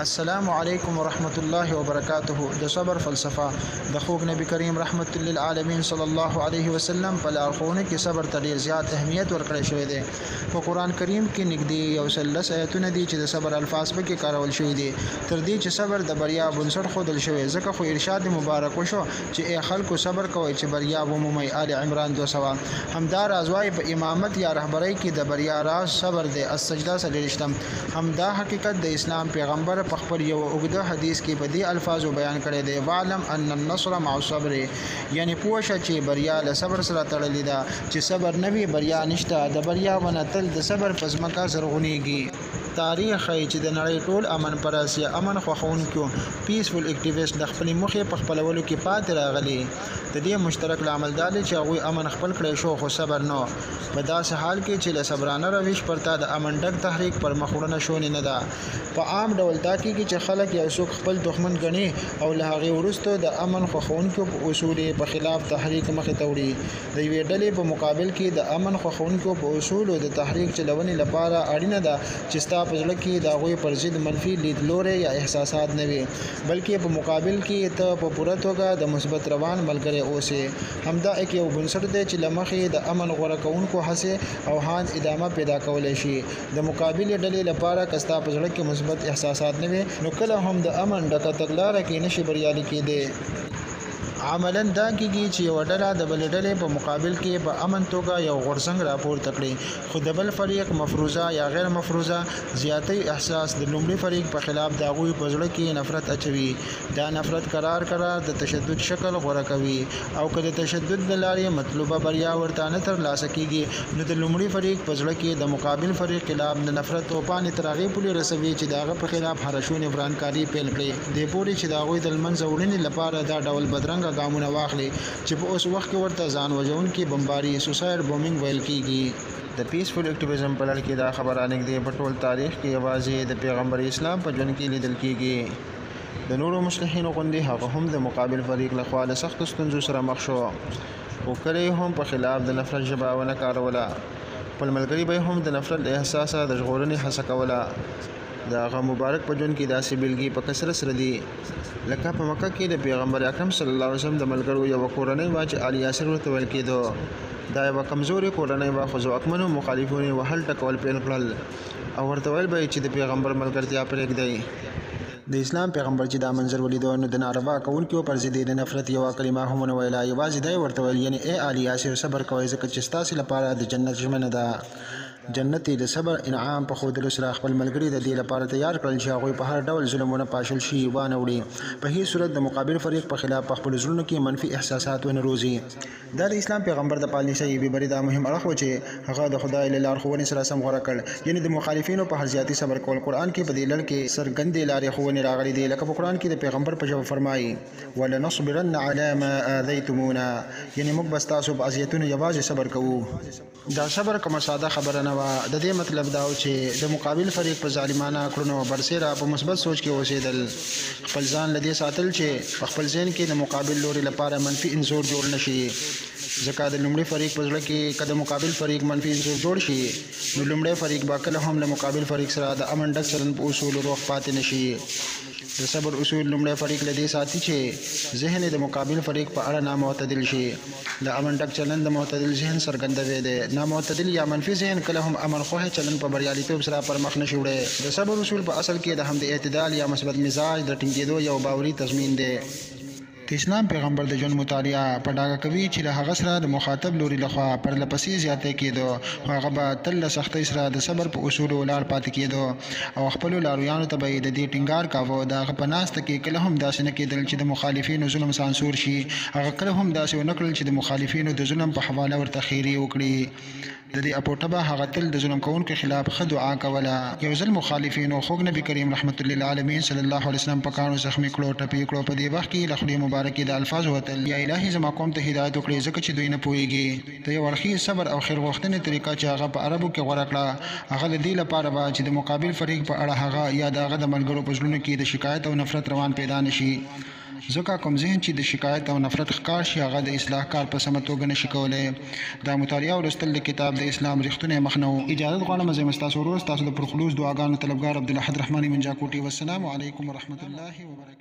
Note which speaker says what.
Speaker 1: السلام علیکم ورحمت الله وبرکاته. د صبر فلسفه د خوږ نبی کریم رحمت للعالمین صلی الله علیه وسلم په لارښوونه کې صبر ته ډیر زیات اهمیت ورکړی شوی دی. په قران کریم کې نږدې یو سلس آیتونه دي چې د صبر الفاظ په کې کارول شوی دي. تر دې چې صبر د بریا بنسټ خودل شوی، ځکه خو ارشاد مبارک وشو چې ای خلکو صبر کوئ چې بریا ومومئ. آل عمران 200. همدا راز وايي په امامت یا رهبری کې د بریا راز صبر دی. السجده 33. همدا حقیقت د اسلام پیغمبر په خپل یو اوږده حدیث کې په دې الفاظو بیان کړی دی: "وعلم ان النصر مع الصبر". یعنی پوښه چې بریا له صبر سره تړلې ده، چې صبر نه وي بریا نشته. د بریا ونه تل د صبر په ځمکه زرغونیږي. تاریخ ښیي چې د نړۍ ټول امن پرست یا امن خوښونکو پیسفل اکټیویسټ د خپلې موخې په خپلولو کې پاتې راغلي. د دې مشترک لامل دا دی چې هغوی امن خپل کړی شو، خو صبر نه. په داسې حال کې چې له صبرانه روش پرته د امن ډک تحریک پر مخ وړنه شونې نه ده. په عام ډول دا کېږي چې خلک یو څوک خپل دښمن ګڼي او له هغې وروسته د امن خوښونکو په اصولو په خلاف تحریک مخې ته وړي. د یوې ډلې په مقابل کې د امن خوښونکو په اصولو د تحریک چلونې لپاره اړینه ده چې ستا په زړه کې د هغوی پر ضد منفي لیدلوري یا احساسات نه وي، بلکې په مقابل کې ته په پوره توګه د مثبت روان ملګری اوسې. همدا یو بنسټ دی چې له مخې د امن غوره کوونکو هڅې او هاند ادامه پیدا کولی شي. د مقابلې ډلې لپاره که ستا په زړه کې مثبت احساسات نه وي، نو کله هم د امن ډکه تګلاره کې نشي بریالي کېدی. عملاً دا کېږي چې یوه ډله د بلې ډلې په مقابل کې په امن توګه یو غورځنګ راپورته کړي، خو د بل فریق مفروضه یا غیر مفروضه زیاتی احساس د لومړي فریق په خلاف د هغوی په زړه کې نفرت اچوي. دا نفرت قرار د تشدد شکل غوره کوي، او که د تشدد له لارې مطلوبه بریا ورته نه ترلاسه کېږي، نو د لومړي فریق په زړه کې د مقابل فریق خلاف د نفرت توپانې تر هغې پورې رسوي چې د هغه په خلاف هره شونې ورانکاري پیل کړي، دې پورې چې د هغوی د لمنځه وړنې لپاره دا ډول بدرنګه ګامونه واخلي چې په اوس وخت کې ورته ځان وژونکي بمباري سوساید بومینګ ویل کېږي. د پیسفل اکټیویزم په لړ کې دا خبره نږدې په ټول تاریخ کې یوازې د پیغمبر اسلام په ژوند کې لیدل کېږي. د نورو مصلحینو غوندې هغه هم د مقابل فریق لخوا له سختو ستونزو سره مخ شو، خو کله هم په خلاف د نفرت ژبه ونه کاروله. خپل ملګري به هم د نفرت له احساسه د ژغورنې هڅه کوله. د هغه مبارک په ژوند کې داسې بیلګې په کثرت سره دي، لکه په مکه کې د پیغمبر اکرم صلی الله علیه وسلم د ملګرو یوه کورنۍ وه چې آل یاسر ورته ویل کېدو. دا یوه کمزورې کورنۍ وه، خو ځواکمنو مخالفینو یې وهل ټکول پیل کړل او ورته ویل به یې چې د پیغمبر ملګرتیا پرېږدئ. د اسلام پیغمبر چې دا منظر ولیدو، نو د ناروا کوونکو پر ضد د نفرت یوه کلمه هم ونه ویله. یوازې دا یې ورته ویل، یعنې ای آل یاسر صبر کوئ، ځکه چې ستاسې لپاره د جنت ژمنه ده. جنت د صبر انعام په ښودلو سره خپل ملګري د دې لپاره تیار کړل چې هغوی په هر ډول ظلمونه پاشل شي وانه وړي، په هیڅ صورت د مقابل فریق په خلاف په خپلو زړونو کې منفي احساسات ونه روزي. دا د اسلام پیغمبر د پالیسۍ بې برید مهم اړخ و چې هغه د خدای له لارښوونې سره سم غوره کړ، یعنې د مخالفینو په هرزیاتي صبر کول. قرآن کې په دې لړ کې څرګندې لارې ښوونې راغلي دي، لکه په قرآن کې د پیغمبر په ژبه فرمایي: ولنصبرن علی ما آذیتمونا، یعنې موږ به ستاسو په اذیتونو یوازې صبر کوو. دا صبر کومه ساده خبره نه وه. د دې مطلب دا و چې د مقابل فریق په ظالمانه کړنو برسېره په مثبت سوچ کې اوسېدل، خپل ځان له دې ساتل چې په خپل ذهن کې د مقابل لوري لپاره منفي انځور جوړ نه شي. ځکه د لومړي فریق په زړه کې که د مقابل فریق منفي انځور جوړ شي، نو لومړی فریق به کله هم له مقابل فریق سره د امن ډک چلند په اصولو روغ پاتې نه شي. د صبر اصول لومړی فریق له دې ساتي چې ذهن د مقابل فریق په اړه نامعتدل شي. د امن ډک چلند د معتدل ذهن څرګندوی دی. نامعتدل یا منفي ذهن کله هم امن خوښ چلند په بریالیتوب سره پر مخ نشي وړی. د صبر اصول په اصل کې د همد اعتدال یا مثبت مزاج د ټینګېدو یو باوري تضمین دی. د اسلام پیغمبر د ژوند مطالعه په ډاګه کوي چې له هغه سره د مخاطب لوري لخوا پرلپسې زیاتی کېدو، خو هغه به تل له سختۍ سره د صبر په اصولو ولاړ پاتې کېدو او خپلو لارویانو ته به یې د دې ټینګار کاوه. د هغه په ناسته کې کله هم داسې نه کېدل چې د مخالفینو ظلم سانسور شي. هغه کله هم داسې ونه کړل چې د مخالفینو د ظلم په حواله ورته خیري وکړي. د دې اپوټه به هغه تل د ظلم کوونکو خلاف ښه دعا کوله. یو ځل مخالفینو خوږ نبی کریم رحمت للعالمین صلی الله علیه وسلم په کاڼو زخمي کړو، ټپي کړو. په دې وخت کې له خولې مبارکې د الفاظ وتل: یا الهي زما قوم ته هدایت وکړي، ځکه چې دوی نه پوهېږي. د یو اړخي صبر او خیر غوښتنې طریقه چې هغه په عربو کې غوره کړه، هغه د دې لپاره وه چې د مقابل فریق په اړه هغه یا د هغه د ملګرو په زړونو کې د شکایت او نفرت روان پیدا نه شي. ځکه کوم ذهن چې د شکایت او نفرت ښکار شي هغه د اصلاح کار په سمه توګه نشي کولی. دا مطالعه او لوستل د کتاب د اسلام رښتونی مخ نه و. اجازه غواړم زه ستاسو ورور ستاسو د پرخلوص دعاګانو طلبګار عبدالحد رحماني من جاکوټي. والسلام علیکم ورحمت الله وبرکاته.